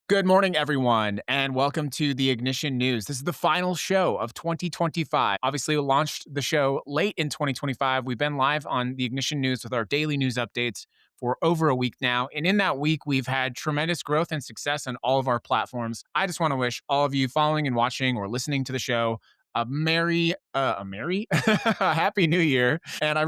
Good morning, everyone, and welcome to the Ignition News. This is the final show of 2025. Obviously, we launched the show late in 2025. We've been live on the Ignition News with our daily news updates for over a week now. And in that week, we've had tremendous growth and success on all of our platforms. I just want to wish all of you following and watching or listening to the show a happy new year. And I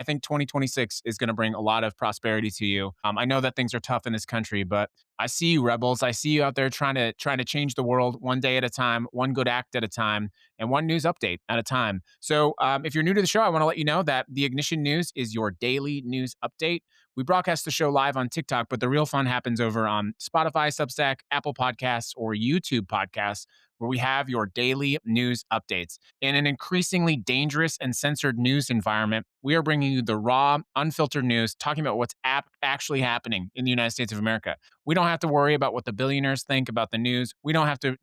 think 2026 is going to bring a lot of prosperity to you. I know that things are tough in this country, but I see you, rebels. I see you out there trying to change the world one day at a time, one good act at a time, and one news update at a time. So, if you're new to the show, I want to let you know that the Ignition News is your daily news update. We broadcast the show live on TikTok, but the real fun happens over on Spotify, Substack, Apple Podcasts, or YouTube Podcasts, where we have your daily news updates. In an increasingly dangerous and censored news environment, we are bringing you the raw, unfiltered news, talking about what's actually happening in the United States of America. We don't have to worry about what the billionaires think about the news. We don't have to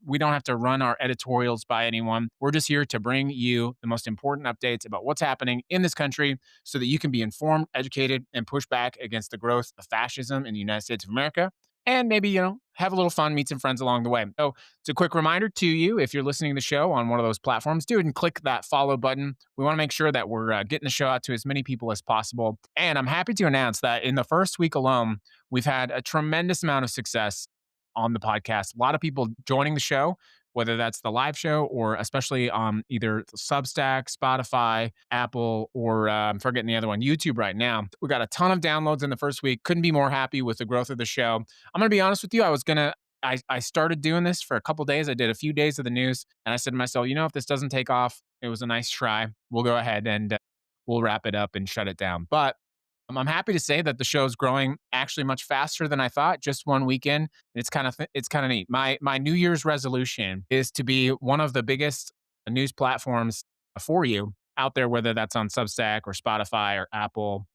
run our editorials by anyone. We're just here to bring you the most important updates about what's happening in this country so that you can be informed, educated, and push back against the growth of fascism in the United States of America. And maybe, have a little fun, meet some friends along the way. So it's a quick reminder to you, if you're listening to the show on one of those platforms, do it and click that follow button. We want to make sure that we're getting the show out to as many people as possible. And I'm happy to announce that in the first week alone, we've had a tremendous amount of success on the podcast. A lot of people joining the show, whether that's the live show or especially on either Substack, Spotify, Apple, or I'm forgetting the other one, YouTube right now. We got a ton of downloads in the first week. Couldn't be more happy with the growth of the show. I'm going to be honest with you. I started doing this for a couple days. I did a few days of the news and I said to myself, if this doesn't take off, it was a nice try. We'll go ahead and we'll wrap it up and shut it down. But I'm happy to say that the show's growing actually much faster than I thought. Just one weekend, it's kind of neat. My New Year's resolution is to be one of the biggest news platforms for you out there, whether that's on Substack or Spotify or Apple,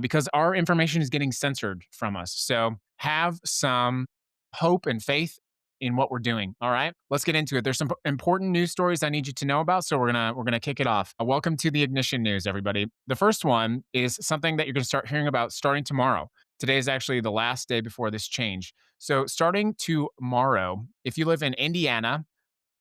because our information is getting censored from us. So have some hope and faith in what we're doing. All right, let's get into it. There's some important news stories I need you to know about, so we're gonna kick it off. Welcome to the Ignition News, everybody. The first one is something that you're gonna start hearing about starting tomorrow. Today is actually the last day before this change. So starting tomorrow, if you live in Indiana,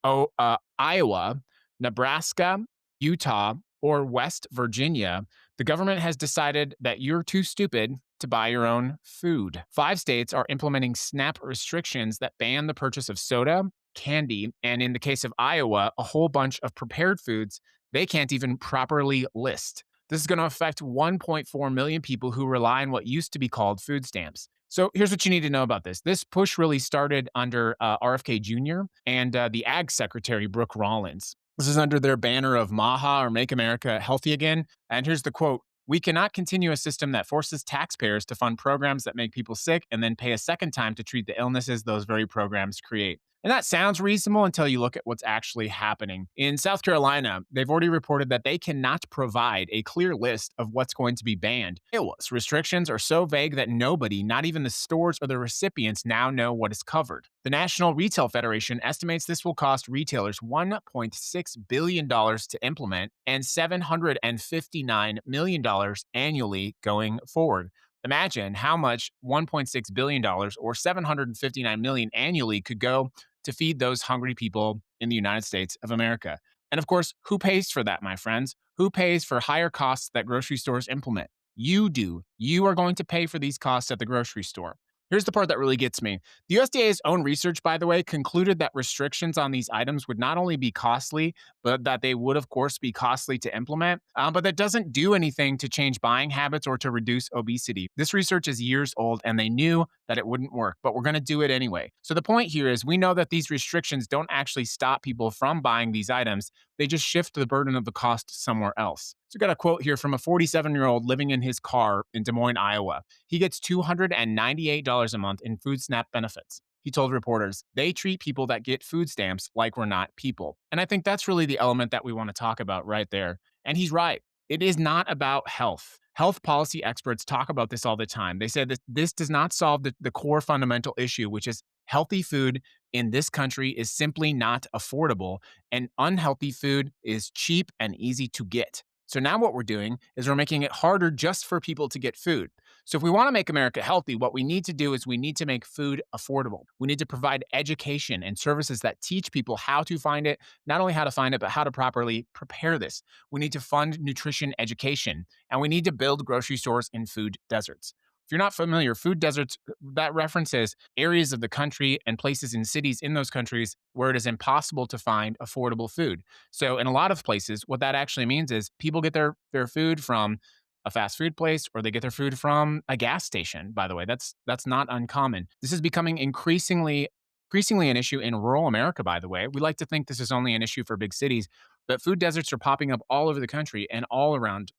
Iowa, Nebraska, Utah, or West Virginia, the government has decided that you're too stupid to buy your own food. 5 states are implementing SNAP restrictions that ban the purchase of soda, candy, and in the case of Iowa, a whole bunch of prepared foods they can't even properly list. This is going to affect 1.4 million people who rely on what used to be called food stamps. So here's what you need to know about this. This push really started under RFK Jr. and the Ag Secretary, Brooke Rollins. This is under their banner of MAHA, or Make America Healthy Again. And here's the quote: "We cannot continue a system that forces taxpayers to fund programs that make people sick and then pay a second time to treat the illnesses those very programs create." And that sounds reasonable until you look at what's actually happening. In South Carolina, they've already reported that they cannot provide a clear list of what's going to be banned. Iowa's restrictions are so vague that nobody, not even the stores or the recipients, now know what is covered. The National Retail Federation estimates this will cost retailers $1.6 billion to implement and $759 million annually going forward. Imagine how much $1.6 billion or $759 million annually could go to feed those hungry people in the United States of America. And of course, who pays for that, my friends? Who pays for higher costs that grocery stores implement? You do. You are going to pay for these costs at the grocery store. Here's the part that really gets me. The USDA's own research, by the way, concluded that restrictions on these items would not only be costly, but that they would, of course, be costly to implement. But that doesn't do anything to change buying habits or to reduce obesity. This research is years old, and they knew that it wouldn't work, but we're going to do it anyway. So the point here is we know that these restrictions don't actually stop people from buying these items. They just shift the burden of the cost somewhere else. So we got a quote here from a 47-year-old living in his car in Des Moines, Iowa. He gets $298 a month in food SNAP benefits. He told reporters, "They treat people that get food stamps like we're not people." And I think that's really the element that we want to talk about right there. And he's right. It is not about health. Health policy experts talk about this all the time. They say that this does not solve the core fundamental issue, which is healthy food in this country is simply not affordable, and unhealthy food is cheap and easy to get. So now what we're doing is we're making it harder just for people to get food. So if we want to make America healthy, what we need to do is we need to make food affordable. We need to provide education and services that teach people how to find it, not only how to find it, but how to properly prepare this. We need to fund nutrition education, and we need to build grocery stores in food deserts. If you're not familiar, food deserts, that references areas of the country and places in cities in those countries where it is impossible to find affordable food. So in a lot of places, what that actually means is people get their food from a fast food place or they get their food from a gas station, by the way. That's not uncommon. This is becoming increasingly an issue in rural America, by the way. We like to think this is only an issue for big cities, but food deserts are popping up all over the country and all around the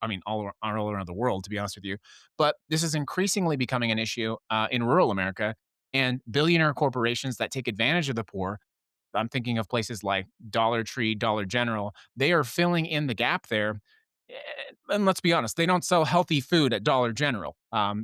I mean, all around the world, to be honest with you. But this is increasingly becoming an issue in rural America, and billionaire corporations that take advantage of the poor. I'm thinking of places like Dollar Tree, Dollar General. They are filling in the gap there. Eh, And let's be honest, they don't sell healthy food at Dollar General.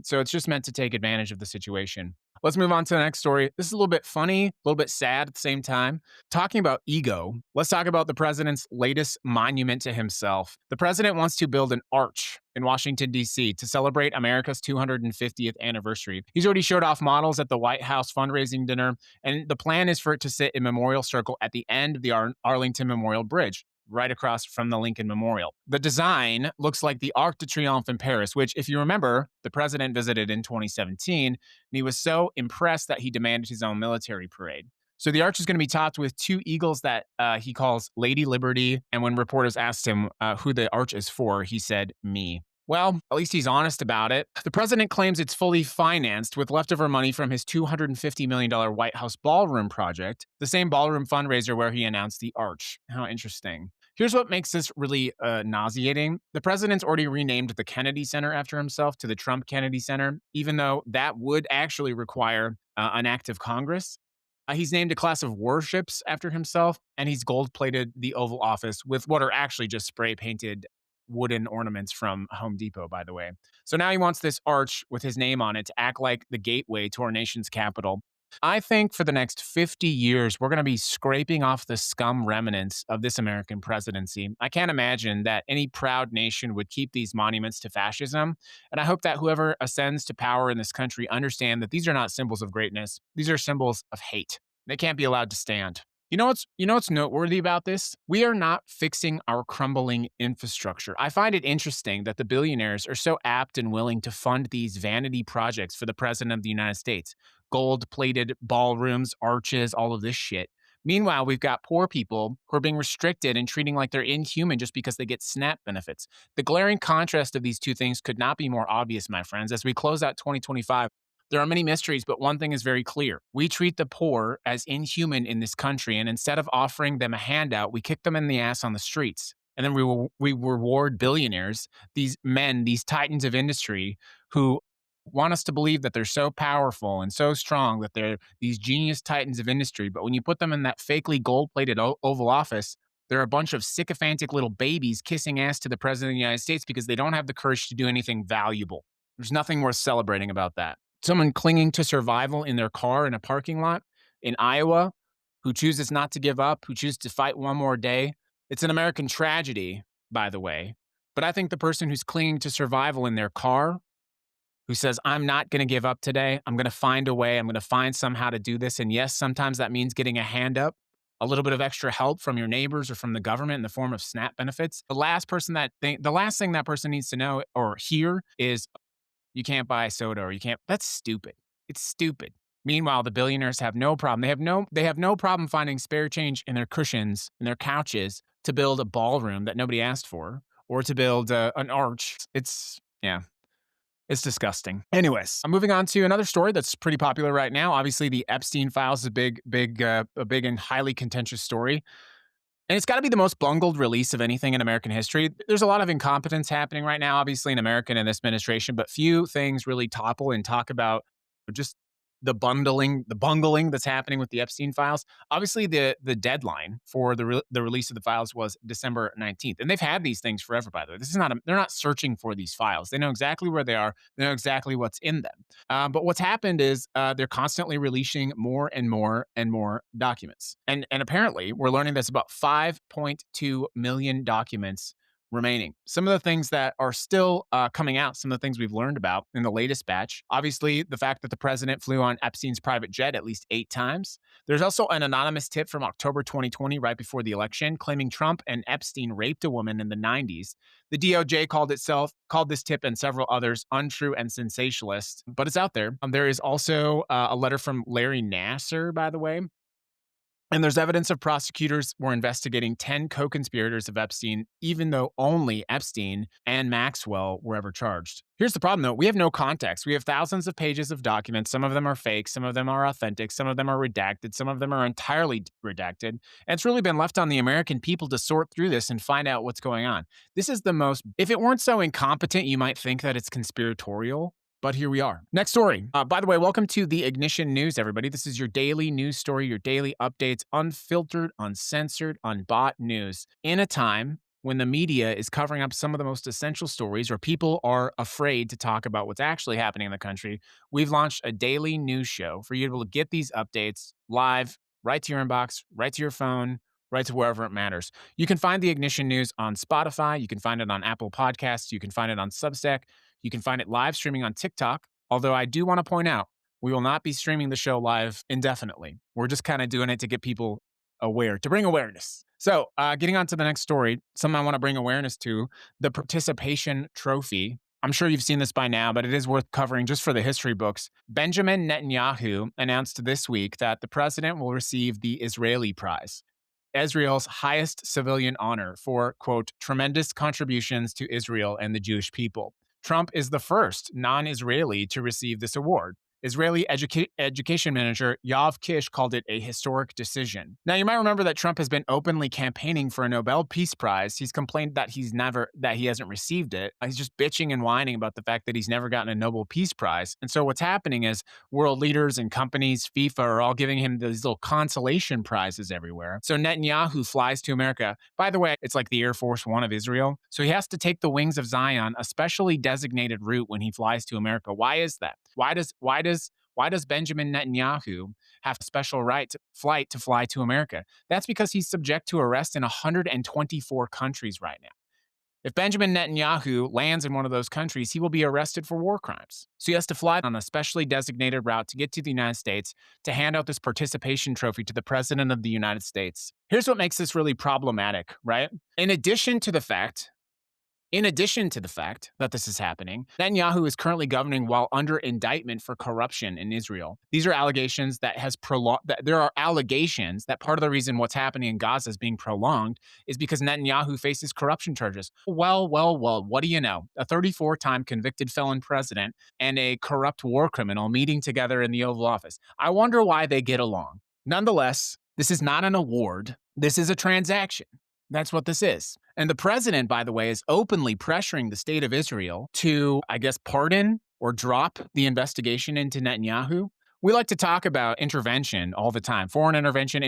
So it's just meant to take advantage of the situation. Let's move on to the next story. This is a little bit funny, a little bit sad at the same time. Talking about ego, let's talk about the president's latest monument to himself. The president wants to build an arch in Washington, D.C. to celebrate America's 250th anniversary. He's already showed off models at the White House fundraising dinner, and the plan is for it to sit in Memorial Circle at the end of the Arlington Memorial Bridge, right across from the Lincoln Memorial. The design looks like the Arc de Triomphe in Paris, which, if you remember, the president visited in 2017, and he was so impressed that he demanded his own military parade. So the arch is going to be topped with two eagles that he calls Lady Liberty. And when reporters asked him who the arch is for, he said, me. Well, at least he's honest about it. The president claims it's fully financed with leftover money from his $250 million White House ballroom project, the same ballroom fundraiser where he announced the arch. How interesting. Here's what makes this really nauseating. The president's already renamed the Kennedy Center after himself to the Trump Kennedy Center, even though that would actually require an act of Congress. He's named a class of warships after himself, and he's gold plated the Oval Office with what are actually just spray painted wooden ornaments from Home Depot, by the way. So now he wants this arch with his name on it to act like the gateway to our nation's capital. I think for the next 50 years, we're going to be scraping off the scum remnants of this American presidency. I can't imagine that any proud nation would keep these monuments to fascism. And I hope that whoever ascends to power in this country understand that these are not symbols of greatness. These are symbols of hate. They can't be allowed to stand. You know what's noteworthy about this? We are not fixing our crumbling infrastructure. I find it interesting that the billionaires are so apt and willing to fund these vanity projects for the president of the United States. Gold-plated ballrooms, arches, all of this shit. Meanwhile, we've got poor people who are being restricted and treating like they're inhuman just because they get SNAP benefits. The glaring contrast of these two things could not be more obvious, my friends. As we close out 2025, there are many mysteries, but one thing is very clear. We treat the poor as inhuman in this country, and instead of offering them a handout, we kick them in the ass on the streets. And then we reward billionaires, these men, these titans of industry who want us to believe that they're so powerful and so strong, that they're these genius titans of industry. But when you put them in that fakely gold-plated Oval Office, they're a bunch of sycophantic little babies kissing ass to the president of the United States because they don't have the courage to do anything valuable. There's nothing worth celebrating about that. Someone clinging to survival in their car in a parking lot in Iowa who chooses not to give up, who chooses to fight one more day. It's an American tragedy, by the way. But I think the person who's clinging to survival in their car, who says, I'm not going to give up today. I'm going to find a way. I'm going to find somehow to do this. And yes, sometimes that means getting a hand up, a little bit of extra help from your neighbors or from the government in the form of SNAP benefits. The last thing that person needs to know or hear is, you can't buy soda or you can't. That's stupid. It's stupid. Meanwhile, the billionaires have no problem. They have no problem finding spare change in their cushions, in their couches to build a ballroom that nobody asked for or to build an arch. It's disgusting. Anyways, I'm moving on to another story that's pretty popular right now. Obviously, the Epstein files is a big and highly contentious story. And it's got to be the most bungled release of anything in American history. There's a lot of incompetence happening right now, obviously, in America and in this administration, but few things really topple and talk about just the bungling that's happening with the Epstein files. Obviously, the deadline for the release of the files was December 19th, and they've had these things forever. By the way, this is not they're not searching for these files. They know exactly where they are. They know exactly what's in them. But what's happened is they're constantly releasing more and more and more documents, and apparently we're learning there's about 5.2 million documents remaining. Some of the things that are still coming out, some of the things we've learned about in the latest batch, obviously the fact that the president flew on Epstein's private jet at least 8 times. There's also an anonymous tip from October 2020, right before the election, claiming Trump and Epstein raped a woman in the 90s. The DOJ called this tip and several others untrue and sensationalist, but it's out there. There is also a letter from Larry Nassar, by the way, and there's evidence of prosecutors were investigating 10 co-conspirators of Epstein, even though only Epstein and Maxwell were ever charged. Here's the problem, though. We have no context. We have thousands of pages of documents. Some of them are fake. Some of them are authentic. Some of them are redacted. Some of them are entirely redacted. And it's really been left on the American people to sort through this and find out what's going on. This is the most, if it weren't so incompetent, you might think that it's conspiratorial. But here we are. Next story. By the way, welcome to the Ignition News, everybody. This is your daily news story, your daily updates, unfiltered, uncensored, unbought news in a time when the media is covering up some of the most essential stories or people are afraid to talk about what's actually happening in the country. We've launched a daily news show for you to be able to get these updates live, right to your inbox, right to your phone, right to wherever it matters. You can find the Ignition News on Spotify. You can find it on Apple Podcasts. You can find it on Substack. You can find it live streaming on TikTok. Although I do want to point out, we will not be streaming the show live indefinitely. We're just kind of doing it to get people aware, to bring awareness. So getting on to the next story, something I want to bring awareness to, the participation trophy. I'm sure you've seen this by now, but it is worth covering just for the history books. Benjamin Netanyahu announced this week that the president will receive the Israeli Prize, Israel's highest civilian honor for, quote, tremendous contributions to Israel and the Jewish people. Trump is the first non-Israeli to receive this award. Israeli education manager Yoav Kish called it a historic decision. Now, you might remember that Trump has been openly campaigning for a Nobel Peace Prize. He's complained that he hasn't received it. He's just bitching and whining about the fact that he's never gotten a Nobel Peace Prize. And so what's happening is world leaders and companies, FIFA, are all giving him these little consolation prizes everywhere. So Netanyahu flies to America. By the way, it's like the Air Force One of Israel. So he has to take the Wings of Zion, a specially designated route when he flies to America. Why is that? Why does Benjamin Netanyahu have a special flight to fly to America? That's because he's subject to arrest in 124 countries right now. If Benjamin Netanyahu lands in one of those countries, he will be arrested for war crimes. So he has to fly on a specially designated route to get to the United States to hand out this participation trophy to the President of the United States. Here's what makes this really problematic, right? In addition to the fact that this is happening, Netanyahu is currently governing while under indictment for corruption in Israel. These are allegations that there are allegations that part of the reason what's happening in Gaza is being prolonged is because Netanyahu faces corruption charges. Well, what do you know? A 34-time convicted felon president and a corrupt war criminal meeting together in the Oval Office. I wonder why they get along. Nonetheless, this is not an award. This is a transaction. That's what this is. And the president, by the way, is openly pressuring the state of Israel to, I guess, pardon or drop the investigation into Netanyahu. We like to talk about intervention all the time, foreign intervention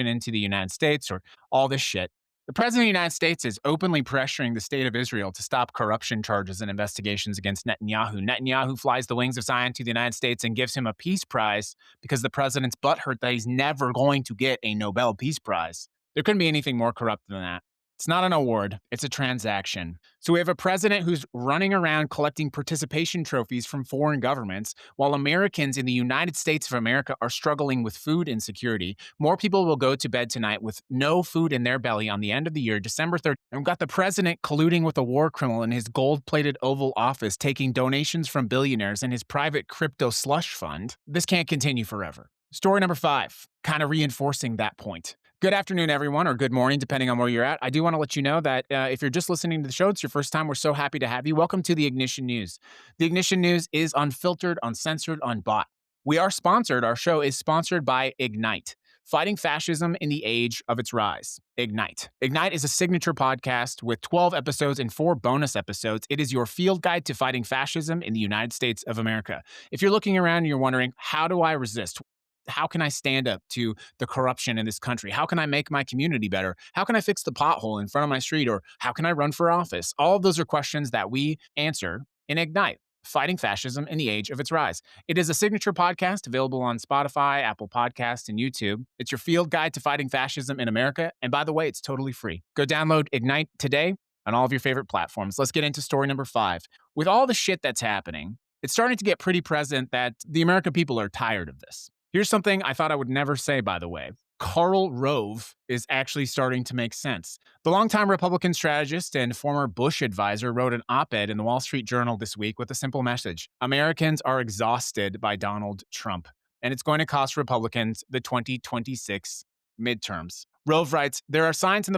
into the United States, or all this shit. The president of the United States is openly pressuring the state of Israel to stop corruption charges and investigations against Netanyahu. Netanyahu flies the Wings of Zion to the United States and gives him a peace prize because the president's butthurt that he's never going to get a Nobel Peace Prize. There couldn't be anything more corrupt than that. It's not an award, it's a transaction. So we have a president who's running around collecting participation trophies from foreign governments while Americans in the United States of America are struggling with food insecurity. More people will go to bed tonight with no food in their belly on the end of the year, December 3rd. And we've got the president colluding with a war criminal in his gold-plated Oval Office, taking donations from billionaires in his private crypto slush fund. This can't continue forever. Story number 5, kind of reinforcing that point. Good afternoon, everyone, or good morning, depending on where you're at. I do want to let you know that if you're just listening to the show, it's your first time, we're so happy to have you. Welcome to the Ignition News. The Ignition News is unfiltered, uncensored, unbought. We are sponsored, our show is sponsored by Ignite. Fighting Fascism in the Age of Its Rise. Ignite. Ignite is a signature podcast with 12 episodes and 4 bonus episodes. It is your field guide to fighting fascism in the United States of America. If you're looking around and you're wondering, how do I resist? How can I stand up to the corruption in this country? How can I make my community better? How can I fix the pothole in front of my street? Or how can I run for office? All of those are questions that we answer in Ignite. Fighting Fascism in the Age of Its Rise. It is a signature podcast available on Spotify, Apple Podcasts, and YouTube. It's your field guide to fighting fascism in America. And by the way, it's totally free. Go download Ignite today on all of your favorite platforms. Let's get into story number 5. With all the shit that's happening, it's starting to get pretty present that the American people are tired of this. Here's something I thought I would never say, by the way. Karl Rove is actually starting to make sense. The longtime Republican strategist and former Bush advisor wrote an op-ed in the Wall Street Journal this week with a simple message. Americans are exhausted by Donald Trump, and it's going to cost Republicans the 2026 midterms. Rove writes, there are signs that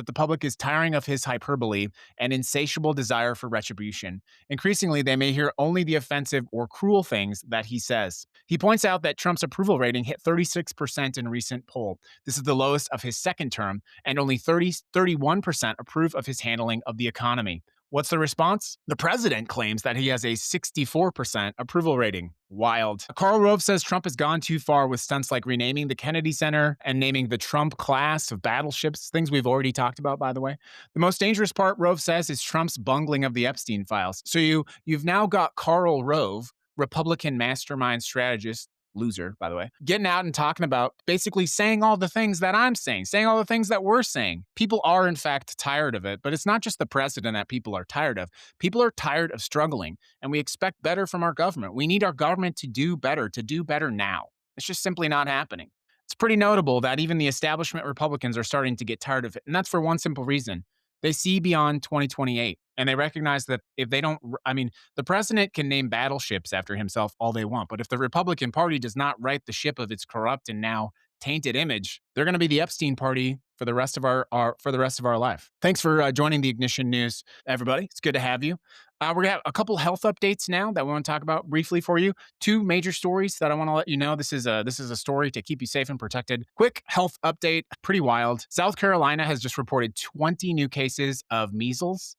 the public is tiring of his hyperbole and insatiable desire for retribution. Increasingly, they may hear only the offensive or cruel things that he says. He points out that Trump's approval rating hit 36% in a recent poll. This is the lowest of his second term, and only 31% approve of his handling of the economy. What's the response? The president claims that he has a 64% approval rating. Wild. Karl Rove says Trump has gone too far with stunts like renaming the Kennedy Center and naming the Trump class of battleships, things we've already talked about, by the way. The most dangerous part, Rove says, is Trump's bungling of the Epstein files. So you've now got Karl Rove, Republican mastermind strategist, loser, by the way, getting out and talking about basically saying all the things that I'm saying all the things that we're saying. People are, in fact, tired of it, but it's not just the president that people are tired of. People are tired of struggling, and we expect better from our government. We need our government to do better now. It's just simply not happening. It's pretty notable that even the establishment Republicans are starting to get tired of it, and that's for one simple reason. They see beyond 2028, and they recognize that if they don't, the president can name battleships after himself all they want, but if the Republican Party does not right the ship of its corrupt and now tainted image, they're going to be the Epstein Party for the rest of our life. Thanks for joining the Ignition News, everybody. It's good to have you. We're going to have a couple health updates now that we want to talk about briefly for you. 2 major stories that I want to let you know. This is a story to keep you safe and protected. Quick health update, pretty wild. South Carolina has just reported 20 new cases of measles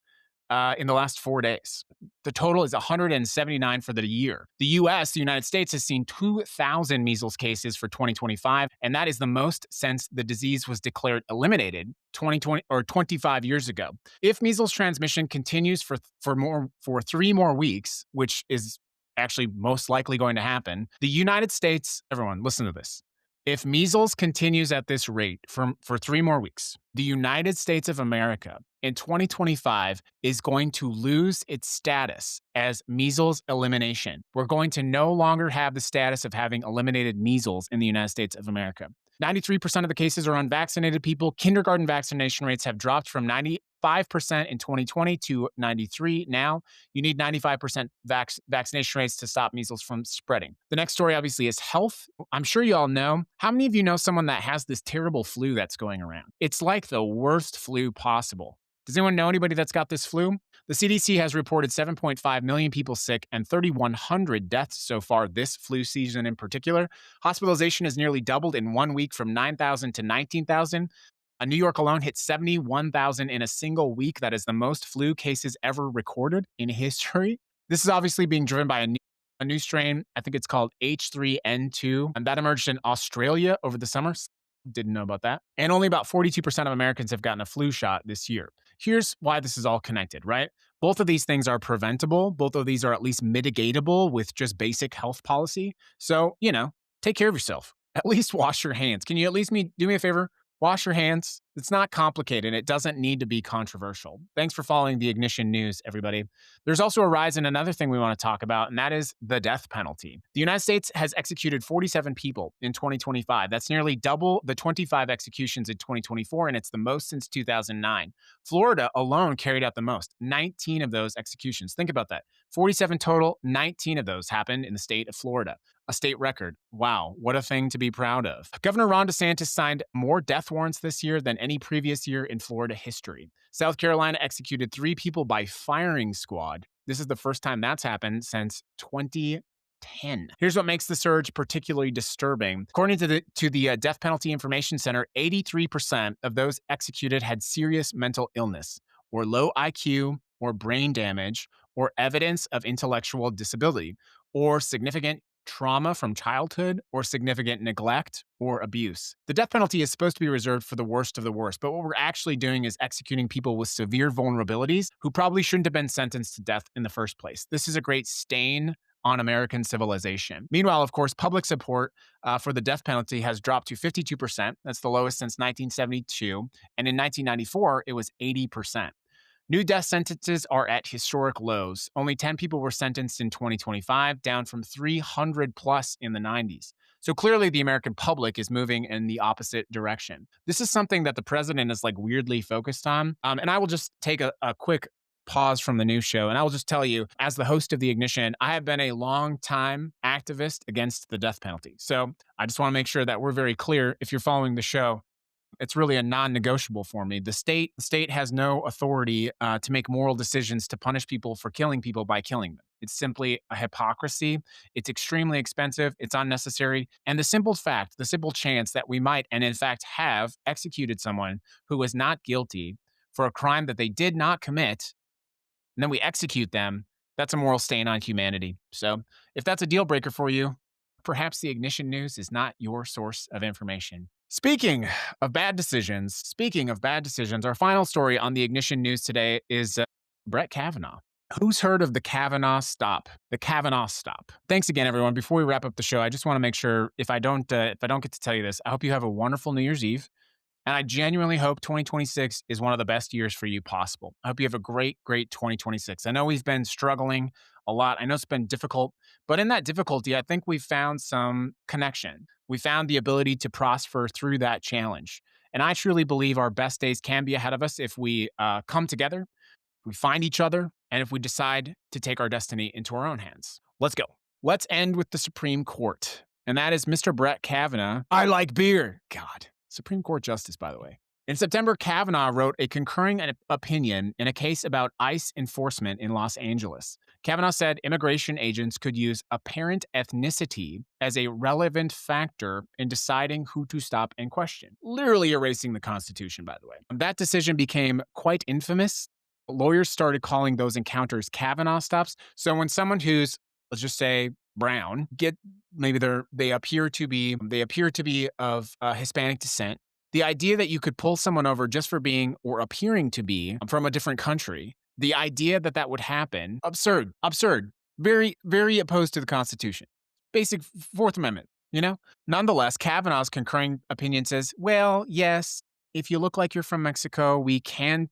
in the last 4 days. The total is 179 for the year. The U.S., the United States, has seen 2,000 measles cases for 2025, and that is the most since the disease was declared eliminated 25 years ago. If measles transmission continues for 3 more weeks, which is actually most likely going to happen, the United States, everyone, listen to this. If measles continues at this rate for 3 more weeks, the United States of America in 2025 is going to lose its status as measles elimination. We're going to no longer have the status of having eliminated measles in the United States of America. 93% of the cases are unvaccinated people. Kindergarten vaccination rates have dropped from 95% in 2020 to 93% now. You need 95% vaccination rates to stop measles from spreading. The next story, obviously, is health. I'm sure you all know. How many of you know someone that has this terrible flu that's going around? It's like the worst flu possible. Does anyone know anybody that's got this flu? The CDC has reported 7.5 million people sick and 3,100 deaths so far this flu season in particular. Hospitalization has nearly doubled in 1 week from 9,000 to 19,000. New York alone hit 71,000 in a single week. That is the most flu cases ever recorded in history. This is obviously being driven by a new strain. I think it's called H3N2, and that emerged in Australia over the summer. Didn't know about that. And only about 42% of Americans have gotten a flu shot this year. Here's why this is all connected, right? Both of these things are preventable. Both of these are at least mitigatable with just basic health policy. So, take care of yourself. At least wash your hands. Can you at least do me a favor? Wash your hands. It's not complicated. It doesn't need to be controversial. Thanks for following the Ignition News, everybody. There's also a rise in another thing we want to talk about, and that is the death penalty. The United States has executed 47 people in 2025. That's nearly double the 25 executions in 2024, and it's the most since 2009. Florida alone carried out the most, 19 of those executions. Think about that. 47 total, 19 of those happened in the state of Florida. A state record. Wow, what a thing to be proud of. Governor Ron DeSantis signed more death warrants this year than any previous year in Florida history. South Carolina executed 3 people by firing squad. This is the first time that's happened since 2010. 10. Here's what makes the surge particularly disturbing. According to the Death Penalty Information Center, 83% of those executed had serious mental illness or low IQ or brain damage or evidence of intellectual disability or significant trauma from childhood or significant neglect or abuse. The death penalty is supposed to be reserved for the worst of the worst, but what we're actually doing is executing people with severe vulnerabilities who probably shouldn't have been sentenced to death in the first place. This is a great stain on American civilization. Meanwhile, of course, public support for the death penalty has dropped to 52%. That's the lowest since 1972. And in 1994, it was 80%. New death sentences are at historic lows. Only 10 people were sentenced in 2025, down from 300 plus in the 90s. So clearly, the American public is moving in the opposite direction. This is something that the president is like weirdly focused on. And I will just take a quick pause from the news show. And I will just tell you, as the host of The Ignition, I have been a long time activist against the death penalty. So I just want to make sure that we're very clear. If you're following the show, it's really a non-negotiable for me. The state has no authority to make moral decisions to punish people for killing people by killing them. It's simply a hypocrisy. It's extremely expensive. It's unnecessary. And the simple fact, the simple chance that we might, and in fact have, executed someone who was not guilty for a crime that they did not commit, and then we execute them, that's a moral stain on humanity. So if that's a deal breaker for you, perhaps the Ignition News is not your source of information. Speaking of bad decisions, our final story on the Ignition News today is Brett Kavanaugh. Who's heard of the Kavanaugh stop? The Kavanaugh stop. Thanks again, everyone. Before we wrap up the show, I just want to make sure if I don't get to tell you this, I hope you have a wonderful New Year's Eve. And I genuinely hope 2026 is one of the best years for you possible. I hope you have a great, great 2026. I know we've been struggling a lot. I know it's been difficult, but in that difficulty, I think we've found some connection. We found the ability to prosper through that challenge. And I truly believe our best days can be ahead of us if we come together, if we find each other, and if we decide to take our destiny into our own hands. Let's go. Let's end with the Supreme Court. And that is Mr. Brett Kavanaugh. I like beer. God. Supreme Court Justice, by the way. In September, Kavanaugh wrote a concurring opinion in a case about ICE enforcement in Los Angeles. Kavanaugh said immigration agents could use apparent ethnicity as a relevant factor in deciding who to stop and question, literally erasing the Constitution, by the way. That decision became quite infamous. Lawyers started calling those encounters Kavanaugh stops. So when someone who's, let's just say, brown, maybe they appear to be of Hispanic descent. The idea that you could pull someone over just for being or appearing to be from a different country, the idea that that would happen, absurd, very, very opposed to the Constitution. Basic Fourth Amendment, you know? Nonetheless, Kavanaugh's concurring opinion says, well, yes, if you look like you're from Mexico, we can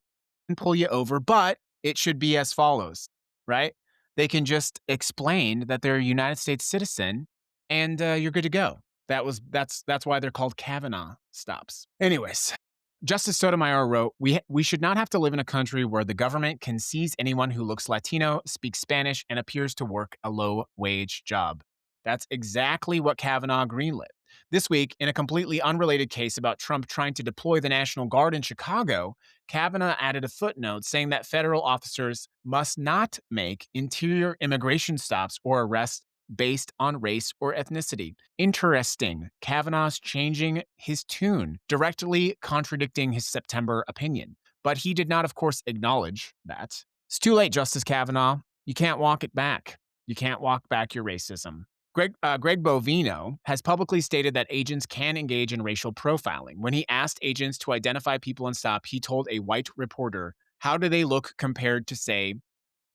pull you over, but it should be as follows, right? They can just explain that they're a United States citizen and you're good to go. That's why they're called Kavanaugh stops. Anyways, Justice Sotomayor wrote, we should not have to live in a country where the government can seize anyone who looks Latino, speaks Spanish, and appears to work a low-wage job. That's exactly what Kavanaugh greenlit. This week, in a completely unrelated case about Trump trying to deploy the National Guard in Chicago, Kavanaugh added a footnote saying that federal officers must not make interior immigration stops or arrests based on race or ethnicity. Interesting. Kavanaugh's changing his tune, directly contradicting his September opinion. But he did not, of course, acknowledge that. It's too late, Justice Kavanaugh. You can't walk it back. You can't walk back your racism. Greg Bovino has publicly stated that agents can engage in racial profiling. When he asked agents to identify people and stop, he told a white reporter, how do they look compared to, say,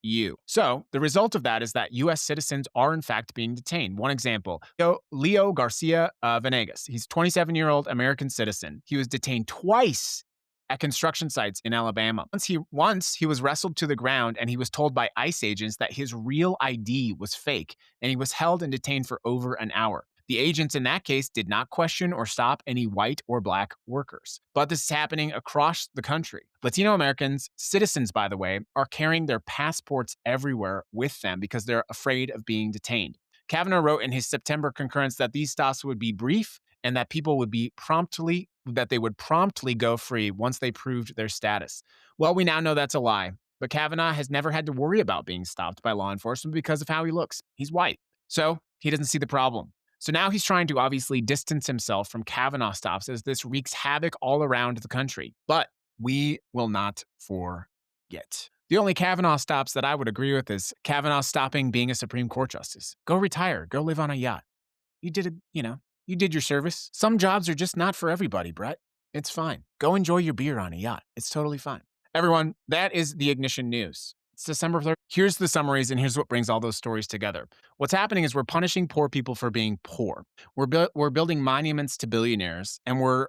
you? So the result of that is that U.S. citizens are, in fact, being detained. One example, Leo Garcia Venegas. He's a 27-year-old American citizen. He was detained twice at construction sites in Alabama. Once he was wrestled to the ground and he was told by ICE agents that his real ID was fake, and he was held and detained for over an hour. The agents in that case did not question or stop any white or black workers. But this is happening across the country. Latino Americans, citizens by the way, are carrying their passports everywhere with them because they're afraid of being detained. Kavanaugh wrote in his September concurrence that these stops would be brief and that people would they would promptly go free once they proved their status. Well, we now know that's a lie. But Kavanaugh has never had to worry about being stopped by law enforcement because of how he looks. He's white. So He doesn't see the problem. So now he's trying to obviously distance himself from Kavanaugh stops as this wreaks havoc all around the country. But we will not forget. The only Kavanaugh stops that I would agree with is Kavanaugh stopping being a Supreme Court justice. Go retire. Go live on a yacht. You did it, you did your service. Some jobs are just not for everybody, Brett. It's fine. Go enjoy your beer on a yacht. It's totally fine. Everyone, that is the Ignition News. It's December 3rd. Here's the summaries, and here's what brings all those stories together. What's happening is we're punishing poor people for being poor. We're building monuments to billionaires, and we're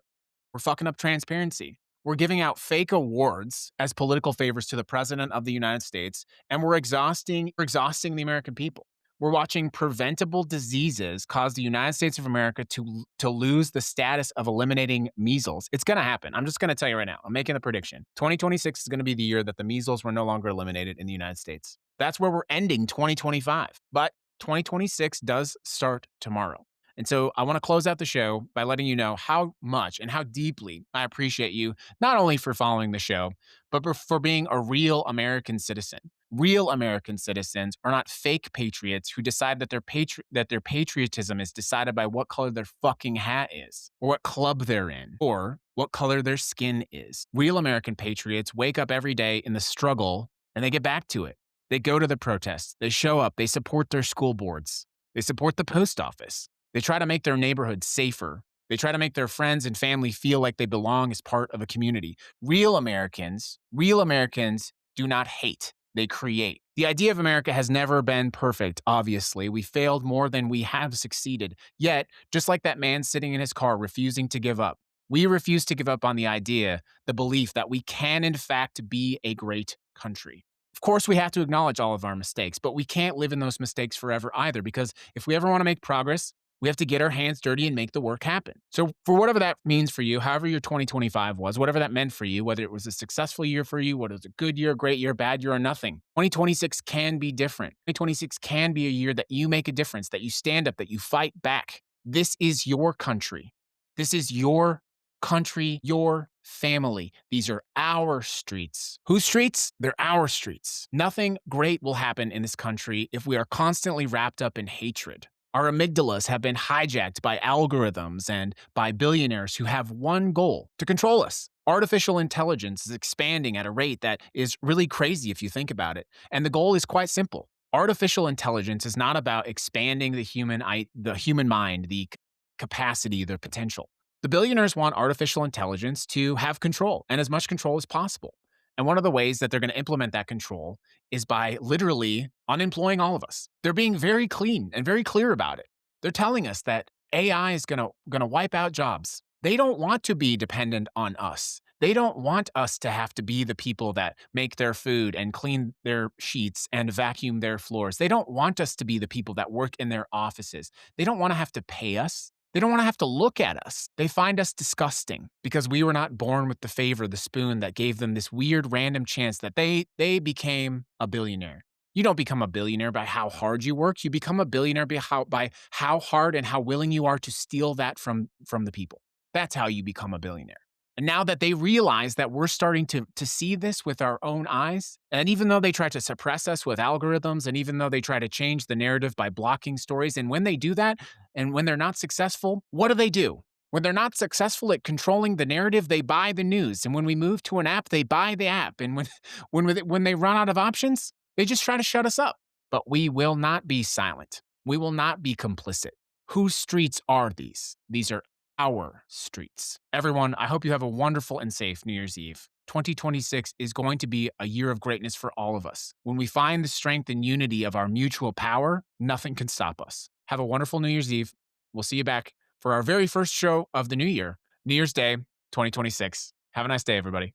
fucking up transparency. We're giving out fake awards as political favors to the president of the United States, and we're exhausting the American people. We're watching preventable diseases cause the United States of America to lose the status of eliminating measles. It's going to happen. I'm just going to tell you right now. I'm making a prediction. 2026 is going to be the year that the measles were no longer eliminated in the United States. That's where we're ending 2025. But 2026 does start tomorrow. And so I want to close out the show by letting you know how much and how deeply I appreciate you, not only for following the show, but for being a real American citizen. Real American citizens are not fake patriots who decide that their patriotism is decided by what color their fucking hat is, or what club they're in, or what color their skin is. Real American patriots wake up every day in the struggle and they get back to it. They go to the protests, they show up, they support their school boards, they support the post office. They try to make their neighborhood safer. They try to make their friends and family feel like they belong as part of a community. Real Americans do not hate. They create. The idea of America has never been perfect, obviously. We failed more than we have succeeded. Yet, just like that man sitting in his car refusing to give up, we refuse to give up on the idea, the belief that we can, in fact, be a great country. Of course, we have to acknowledge all of our mistakes, but we can't live in those mistakes forever either, because if we ever want to make progress, we have to get our hands dirty and make the work happen. So for whatever that means for you, however your 2025 was, whatever that meant for you, whether it was a successful year for you, whether it was a good year, great year, bad year, or nothing, 2026 can be different. 2026 can be a year that you make a difference, that you stand up, that you fight back. This is your country. This is your country, your family. These are our streets. Whose streets? They're our streets. Nothing great will happen in this country if we are constantly wrapped up in hatred. Our amygdalas have been hijacked by algorithms and by billionaires who have one goal: to control us. Artificial intelligence is expanding at a rate that is really crazy if you think about it. And the goal is quite simple. Artificial intelligence is not about expanding the human mind, the capacity, the potential. The billionaires want artificial intelligence to have control, and as much control as possible. And one of the ways that they're going to implement that control is by literally unemploying all of us. They're being very clean and very clear about it. They're telling us that AI is going to wipe out jobs. They don't want to be dependent on us. They don't want us to have to be the people that make their food and clean their sheets and vacuum their floors. They don't want us to be the people that work in their offices. They don't want to have to pay us. They don't want to have to look at us. They find us disgusting because we were not born with the favor, the spoon that gave them this weird random chance that they became a billionaire. You don't become a billionaire by how hard you work. You become a billionaire by how hard and how willing you are to steal that from the people. That's how you become a billionaire. And now that they realize that we're starting to see this with our own eyes, and even though they try to suppress us with algorithms, and even though they try to change the narrative by blocking stories, and when they do that, and when they're not successful, what do? When they're not successful at controlling the narrative, they buy the news. And when we move to an app, they buy the app. And when they run out of options, they just try to shut us up. But we will not be silent. We will not be complicit. Whose streets are these? These are our streets. Everyone, I hope you have a wonderful and safe New Year's Eve. 2026 is going to be a year of greatness for all of us. When we find the strength and unity of our mutual power, nothing can stop us. Have a wonderful New Year's Eve. We'll see you back for our very first show of the new year, New Year's Day, 2026. Have a nice day, everybody.